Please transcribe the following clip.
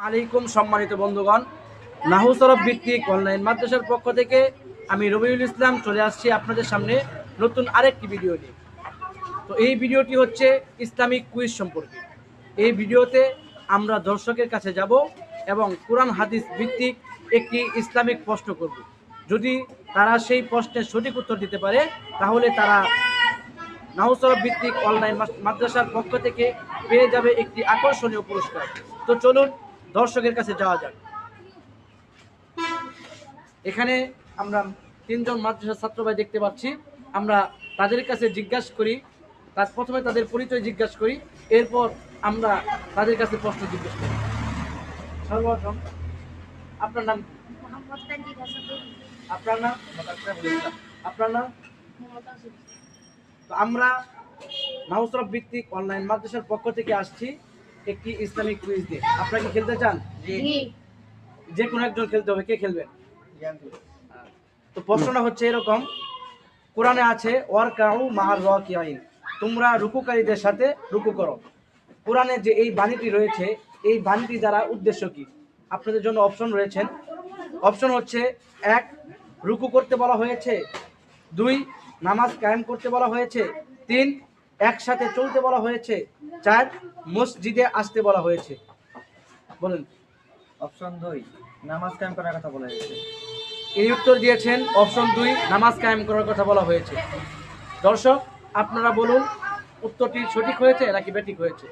আলাইকুম সম্মানিত বন্ধুগণ, নাহু সরফ ভিত্তিক অনলাইন মাদ্রাসার পক্ষ থেকে আমি রবিউল ইসলাম চলে আসছি আপনাদের সামনে নতুন আরেকটি ভিডিও নিয়ে। তো এই ভিডিওটি হচ্ছে ইসলামিক কুইজ সম্পর্কে। এই ভিডিওতে আমরা দর্শকের কাছে যাব এবং কোরআন হাদিস ভিত্তিক একটি ইসলামিক প্রশ্ন করব। যদি তারা সেই প্রশ্নের সঠিক উত্তর দিতে পারে তাহলে তারা নাহু সরফ ভিত্তিক অনলাইন মাদ্রাসার পক্ষ থেকে পেয়ে যাবে একটি আকর্ষণীয় পুরস্কার। তো চলুন দর্শকের কাছে যাওয়া যাক। এখানে আমরা তিনজন মাদ্রাসার ছাত্র ভাই দেখতে পাচ্ছি। আমরা তাদের কাছে জিজ্ঞাসা করি, প্রথমে তাদের পরিচয় জিজ্ঞাসা করি, এরপর আমরা তাদের কাছে প্রশ্ন জিজ্ঞেস করি। সর্বপ্রথম আপনার নাম? আপনার নাম? আপনার নাম? তো আমরা নাহু সরফ ভিত্তিক অনলাইন মাদ্রাসার পক্ষ থেকে আসছি একটি ইসলামিক কুইজ দিয়ে। আপনারা কি খেলতে চান? যে কোনো একজন খেলতে হবে। কে খেলবেন? তো প্রশ্নটা হচ্ছে এরকম, কোরআনে আছে ওয়ারকাউ মাআর রাকিঈন, তোমরা রুকুকারীদের সাথে রুকু করো। কোরআনে যে এই বাণীটি রয়েছে, এই বাণীটি দ্বারা উদ্দেশ্য কি? আপনাদের জন্য অপশন রয়েছেন। অপশন হচ্ছে 1, রুকু করতে বলা হয়েছে, 2, নামাজ কায়েম করতে বলা হয়েছে, 3, একসাথে চলতে বলা হয়েছে, 4, মসজিদে আসতে বলা হয়েছে। বলেন। অপশন 2, নামাজ কায়েম করার কথা বলা হয়েছে। এই উত্তর দিয়েছেন অপশন 2, নামাজ কায়েম করার কথা বলা হয়েছে। দর্শক আপনারা বলুন উত্তরটি সঠিক হয়েছে নাকি বেঠিক হয়েছে?